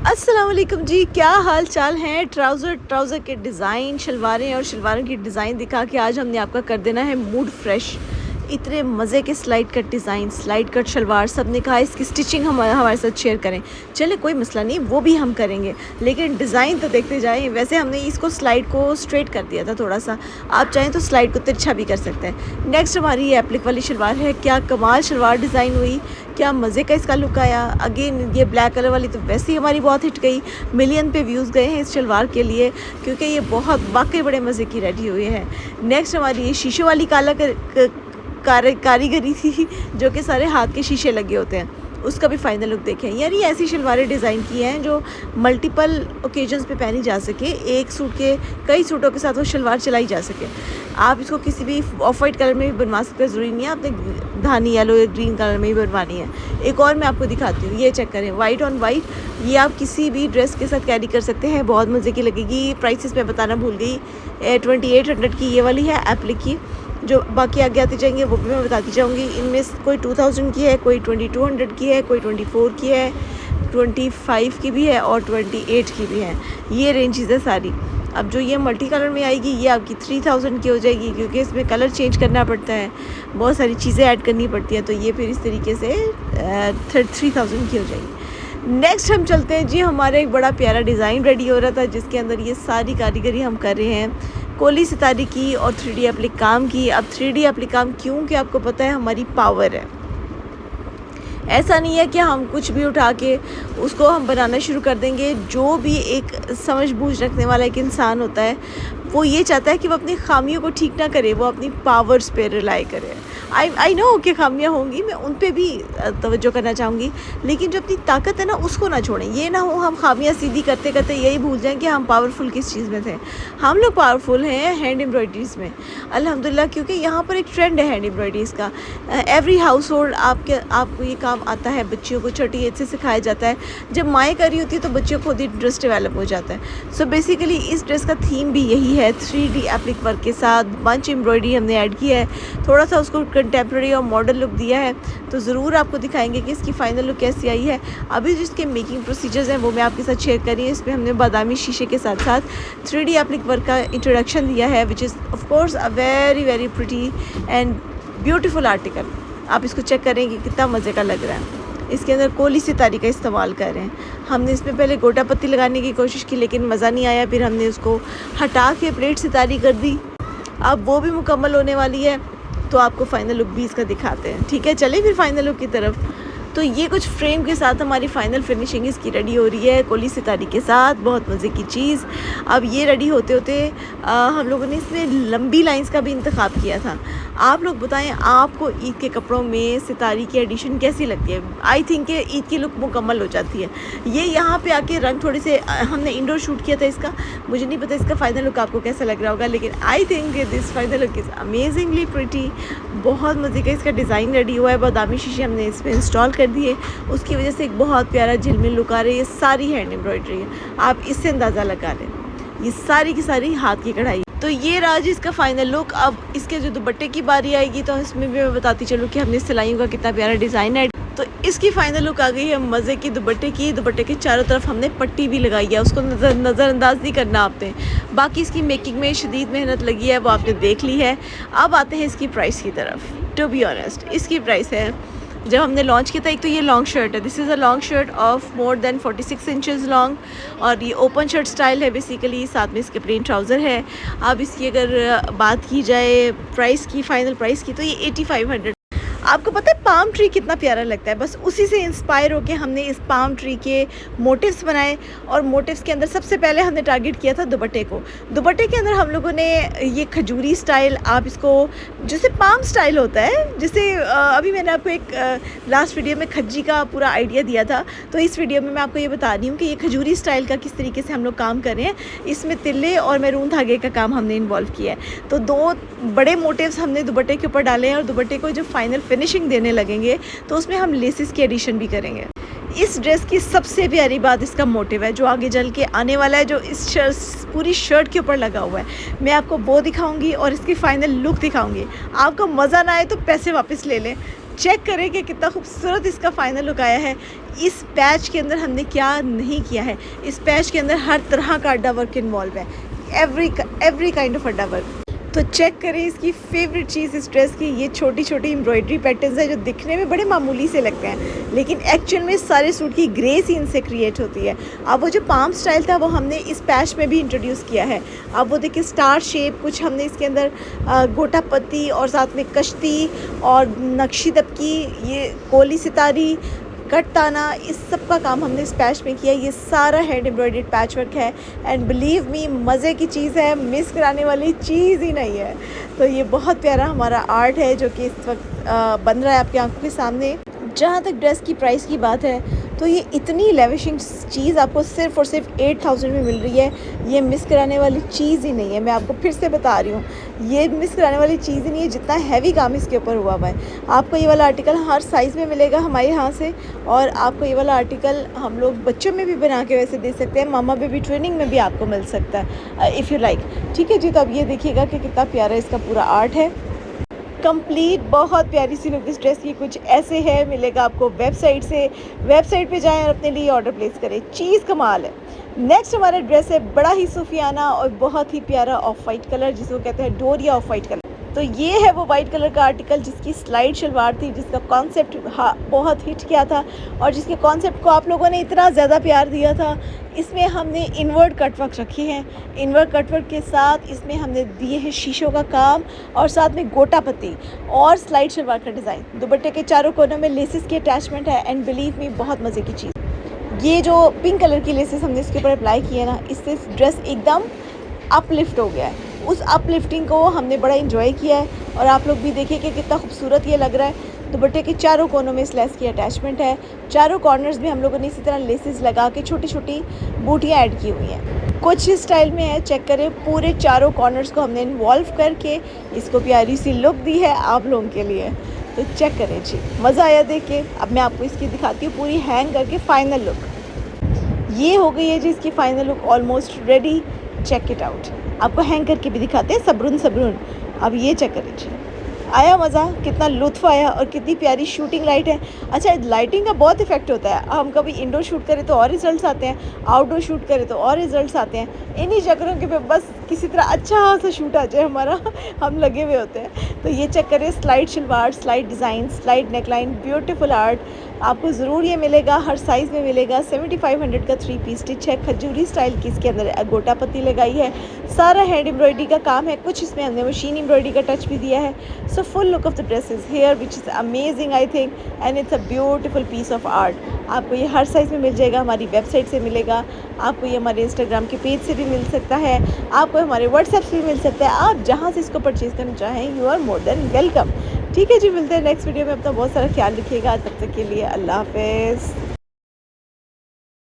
अस्सलाम वालेकुम जी, क्या हाल चाल हैं। ट्राउज़र के डिज़ाइन, शलवारें और शलवारों की डिज़ाइन दिखा के आज हमने आपका कर देना है मूड फ्रेश। इतने मज़े के slide cut design, slide cut salwar, सब ने कहा इसकी स्टिचिंग हम हमारे साथ शेयर करें। चले कोई मसला नहीं, वो भी हम करेंगे, लेकिन डिज़ाइन तो देखते जाएं। वैसे हमने इसको स्लाइड को स्ट्रेट कर दिया था थोड़ा सा, आप चाहें तो स्लाइड को तिरछा भी कर सकते हैं। नेक्स्ट हमारी ये एप्लिक वाली शलवार है। क्या कमाल शलवार डिज़ाइन हुई, क्या मज़े का इसका लुक आया। अगेन ये ब्लैक कलर वाली तो वैसे ही हमारी बहुत हिट गई, मिलियन पे व्यूज़ गए हैं इस शलवार के लिए, क्योंकि ये बहुत वाकई बड़े मज़े की रेडी हुई है। नेक्स्ट हमारी ये शीशे वाली कारीगरी थी, जो कि सारे हाथ के शीशे लगे होते हैं, उसका भी फाइनल लुक देखें। यार ये ऐसी शलवारें डिज़ाइन की हैं जो मल्टीपल ओकेजन्स पे पहनी जा सके, एक सूट के कई सूटों के साथ वो शलवार चलाई जा सके। आप इसको किसी भी ऑफ वाइट कलर में भी बनवा सकते हैं, ज़रूरी नहीं है आपने धानी येलो या ग्रीन कलर में ही बनवानी है। एक और मैं आपको दिखाती हूँ, ये चेक करें, वाइट ऑन वाइट, ये आप किसी भी ड्रेस के साथ कैरी कर सकते हैं, बहुत मज़े की लगेगी। प्राइसेस मैं बताना भूल गई, 2800 की ये वाली है एप्लिक की। जो बाकी आगे आती जाएंगे वो भी मैं बताती जाऊँगी। इनमें कोई 2000 की है, कोई 2200 की है, कोई 24 की है, 25 की भी है और 28 की भी है। ये रेंजेस है सारी। अब जो ये मल्टी कलर में आएगी ये आपकी 3000 की हो जाएगी, क्योंकि इसमें कलर चेंज करना पड़ता है, बहुत सारी चीज़ें ऐड करनी पड़ती हैं, तो ये फिर इस तरीके से 3000 की हो जाएगी। नेक्स्ट हम चलते हैं जी, हमारा एक बड़ा प्यारा डिज़ाइन रेडी हो रहा था, जिसके अंदर ये सारी कारीगरी हम कर रहे हैं कोली सितारी की और 3D एप्लिक काम की। अब 3D एप्लिक काम क्यों, कि आपको पता है हमारी पावर है। ऐसा नहीं है कि हम कुछ भी उठा के उसको हम बनाना शुरू कर देंगे। जो भी एक समझ बूझ रखने वाला एक इंसान होता है, वो ये चाहता है कि वो अपनी खामियों को ठीक ना करे, वो अपनी पावर्स पे रिलाई करे। आई नो कि खामियां होंगी, मैं उन पे भी तवज्जो करना चाहूँगी, लेकिन जो अपनी ताकत है ना उसको ना छोड़ें। ये ना हो हम खामियां सीधी करते करते यही भूल जाएं कि हम पावरफुल किस चीज़ में थे। हम लोग पावरफुल हैं हैंड एम्ब्रॉयडरीज़ में, अल्हम्दुलिल्लाह, क्योंकि यहाँ पर एक ट्रेंड है हैंड एम्ब्रॉयडरीज़ का। एवरी हाउस होल्ड आपको ये काम आता है, बच्चियों को छोटी एज से सिखाया जाता है। जब माएँ कर रही होती है तो बच्चियों को खुद ही इंटरेस्ट डेवलप हो जाता है। सो बेसिकली इस ड्रेस का थीम भी यही है, 3D एप्लिक वर्क के साथ बंच एम्ब्रॉयडरी हमने ऐड किया है, थोड़ा सा उसको कंटेम्प्रेरी और मॉडर्न लुक दिया है। तो ज़रूर आपको दिखाएंगे कि इसकी फ़ाइनल लुक कैसी आई है। अभी जिसके मेकिंग प्रोसीजर्स हैं वो मैं आपके साथ शेयर करी है। इसमें हमने बादामी शीशे के साथ साथ 3D एप्लिक वर्क का इंट्रोडक्शन दिया है, which is of course a very very pretty and beautiful article. आप इसको चेक करें कि कितना मज़े का लग रहा है। इसके अंदर कोली सितारी का इस्तेमाल कर रहे हैं। हमने इसमें पहले गोटा पत्ती लगाने की कोशिश की, लेकिन मज़ा नहीं आया, फिर हमने उसको हटा के प्लेट सितारी कर दी। अब वो भी मुकम्मल होने वाली है, तो आपको फ़ाइनल लुक भी इसका दिखाते हैं। ठीक है, चलिए फिर फ़ाइनल लुक की तरफ। तो ये कुछ फ्रेम के साथ हमारी फ़ाइनल फिनिशिंग इसकी रेडी हो रही है, कोली सितारी के साथ, बहुत मज़े की चीज़। अब ये रेडी होते होते हम लोगों ने इसमें लंबी लाइंस का भी इंतखाब किया था। आप लोग बताएं, आपको ईद के कपड़ों में सितारी की एडिशन कैसी लगती है। आई थिंक कि ईद की लुक मुकम्मल हो जाती है। ये यहाँ पे आके रंग थोड़े से, हमने इंडोर शूट किया था इसका, मुझे नहीं पता इसका फ़ाइनल लुक आपको कैसा लग रहा होगा, लेकिन I think this final look is amazingly pretty. बहुत मज़े का इसका डिज़ाइन रेडी हुआ है। बादामी शीशे हमने इसमें इंस्टॉल कर दिए, उसकी वजह से एक बहुत प्यारा झिलमिल लुक आ रही है। ये सारी हैंड एम्ब्रॉयडरी है, आप इससे अंदाज़ा लगा लें, ये सारी की सारी हाथ की कढ़ाई। तो ये रहा जी इसका फ़ाइनल लुक। अब इसके जो दुपट्टे की बारी आएगी तो इसमें भी मैं बताती चलूँ कि हमने सिलाइयों का कितना प्यारा डिज़ाइन है। तो इसकी फ़ाइनल लुक आ गई है मज़े की दुपट्टे की। दुपट्टे के चारों तरफ हमने पट्टी भी लगाई है, उसको नज़रअंदाज नहीं करना आपने। बाकी इसकी मेकिंग में शदीद मेहनत लगी है, वो आपने देख ली है। अब आते हैं इसकी प्राइस की तरफ। टू बी ऑनेस्ट, इसकी प्राइस है, जब हमने लॉन्च किया था, एक तो ये लॉन्ग शर्ट है, this is a long shirt of more than 46 inches long, और ये ओपन शर्ट स्टाइल है बेसिकली, साथ में इसके प्लेन ट्राउज़र है। अब इसकी अगर बात की जाए प्राइस की, फ़ाइनल प्राइस की, तो ये 8500। आपको पता है पाम ट्री कितना प्यारा लगता है, बस उसी से इंस्पायर होकर हमने इस पाम ट्री के मोटिव्स बनाए, और मोटिव्स के अंदर सबसे पहले हमने टारगेट किया था दुपट्टे को। दुपट्टे के अंदर हम लोगों ने ये खजूरी स्टाइल, आप इसको जैसे पाम स्टाइल होता है, जैसे अभी मैंने आपको एक लास्ट वीडियो में खज्जी का पूरा आइडिया दिया था, तो इस वीडियो में मैं आपको ये बता रही हूँ कि ये खजूरी स्टाइल का किस तरीके से हम लोग काम कर रहे हैं। इसमें तिल्ले और मैरून धागे का काम हमने इन्वॉल्व किया है। तो दो बड़े मोटिव्स हमने दुपट्टे के ऊपर डाले हैं, और दुपट्टे को जो फाइनल फिनिशिंग देने लगेंगे तो उसमें हम लेसेस की एडिशन भी करेंगे। इस ड्रेस की सबसे प्यारी बात इसका मोटिव है, जो आगे चल के आने वाला है, जो इस पूरी शर्ट के ऊपर लगा हुआ है। मैं आपको वो दिखाऊंगी और इसकी फ़ाइनल लुक दिखाऊंगी। आपको मज़ा ना आए तो पैसे वापस ले लें, चेक करें कि कितना खूबसूरत इसका फाइनल लुक आया है। इस पैच के अंदर हमने क्या नहीं किया है, इस पैच के अंदर हर तरह का अड्डा वर्क इन्वॉल्व है, एवरी काइंड ऑफ अड्डा वर्क। तो चेक करें इसकी फेवरेट चीज़ इस ड्रेस की, ये छोटी छोटी एम्ब्रॉयडरी पैटर्न्स हैं जो दिखने में बड़े मामूली से लगते हैं, लेकिन एक्चुअल में सारे सूट की ग्रेस ही इनसे क्रिएट होती है। अब वो जो पाम स्टाइल था वो हमने इस पैच में भी इंट्रोड्यूस किया है। अब वो देखिए स्टार शेप, कुछ हमने इसके अंदर गोटा पत्ती और साथ में कश्ती और नक्शी दबकी, ये कोली सितारी, कट ताना, इस सब का काम हमने इस पैच में किया। ये सारा हैंड एम्ब्रॉयडर्ड पैच वर्क है एंड बिलीव मी मज़े की चीज़ है, मिस कराने वाली चीज़ ही नहीं है। तो ये बहुत प्यारा हमारा आर्ट है जो कि इस वक्त बन रहा है आपकी आंखों के सामने। जहाँ तक ड्रेस की प्राइस की बात है तो ये इतनी लेविशिंग चीज़ आपको सिर्फ़ और सिर्फ 8000 में मिल रही है। ये मिस कराने वाली चीज़ ही नहीं है, मैं आपको फिर से बता रही हूँ, ये मिस कराने वाली चीज़ ही नहीं है जितना हैवी काम इसके ऊपर हुआ हुआ है। आपको ये वाला आर्टिकल हर साइज़ में मिलेगा हमारे यहाँ से, और आपको ये वाला आर्टिकल हम लोग बच्चों में भी बना के वैसे दे सकते हैं, मामा बेबी ट्रेनिंग में भी आपको मिल सकता है इफ़ यू लाइक। ठीक है जी, तो अब ये देखिएगा कि कितना प्यारा इसका पूरा आर्ट है, कंप्लीट बहुत प्यारी सी लुक इस ड्रेस की कुछ ऐसे है। मिलेगा आपको वेबसाइट से, वेबसाइट पे जाएं और अपने लिए ऑर्डर प्लेस करें, चीज़ कमाल है। नेक्स्ट हमारा ड्रेस है बड़ा ही सूफियाना और बहुत ही प्यारा ऑफ वाइट कलर, जिसको कहते हैं डोरिया ऑफ वाइट कलर। तो ये है वो वाइट कलर का आर्टिकल जिसकी स्लाइड शलवार थी, जिसका कॉन्सेप्ट बहुत हिट किया था और जिसके कॉन्सेप्ट को आप लोगों ने इतना ज़्यादा प्यार दिया था। इसमें हमने इन्वर्ट कटवर्क रखी है, इन्वर्ट कटवर्क के साथ इसमें हमने दिए हैं शीशों का काम और साथ में गोटा पत्ती और स्लाइड शलवार का डिज़ाइन। दुपट्टे के चारों कोनों में लेसेस की अटैचमेंट है एंड बिलीव मी बहुत मज़े की चीज़। ये जो पिंक कलर की लेसेस हमने इसके ऊपर अप्लाई किए हैं ना, इससे ड्रेस एकदम अपलिफ्ट हो गया है। उस अपलिफ्टिंग को हमने बड़ा एंजॉय किया है और आप लोग भी देखिए कि कितना खूबसूरत ये लग रहा है। दुपट्टे के चारों कोनों में इस लेस की अटैचमेंट है, चारों कॉर्नर्स में हम लोगों ने इसी तरह लेसेस लगा के छोटी छोटी बूटियाँ ऐड की हुई हैं। कुछ इस स्टाइल में है, चेक करें, पूरे चारों कॉर्नर्स को हमने इन्वॉल्व करके इसको प्यारी सी लुक दी है आप लोगों के लिए। तो चेक करें जी, मज़ा आया देख के। अब मैं आपको इसकी दिखाती हूँ पूरी हैंग करके फाइनल लुक। ये हो गई है जी इसकी final look almost ready, check it out. आपको हैंग करके भी दिखाते हैं सबरुन। अब ये चेक करें जी, आया मज़ा, कितना लुत्फ़ आया और कितनी प्यारी शूटिंग लाइट है। अच्छा, लाइटिंग का बहुत इफेक्ट होता है, हम कभी इंडोर शूट करें तो और रिजल्ट्स आते हैं, आउटडोर शूट करें तो और रिजल्ट्स आते हैं। इन्हीं चक्करों के पे बस किसी तरह अच्छा सा शूट आ जाए हमारा हम लगे हुए होते हैं। तो ये चेक करें, slide salwar, slide design, slide neckline, beautiful art आपको ज़रूर ये मिलेगा, हर साइज़ में मिलेगा। 7500 का 3 पीस स्टिच है, खजूरी स्टाइल की इसके अंदर गोटा पत्ती लगाई है, सारा हैंड एम्ब्रॉयडरी का काम है, कुछ इसमें हमने मशीन एम्ब्रॉयडरी का टच भी दिया है। So full look of the dress is here which is amazing I think and it's a beautiful piece of art. आपको ये हर साइज़ में मिल जाएगा, हमारी वेबसाइट से मिलेगा, आपको ये हमारे इंस्टाग्राम के पेज से भी मिल सकता है, आपको हमारे व्हाट्सएप से भी मिल सकता है। आप जहाँ से इसको परचेज़ करना चाहें you are more than welcome. ठीक है जी, मिलते हैं नेक्स्ट वीडियो में। अपना बहुत सारा ख्याल रखिएगा, तब तक के लिए अल्लाह हाफ़िज़।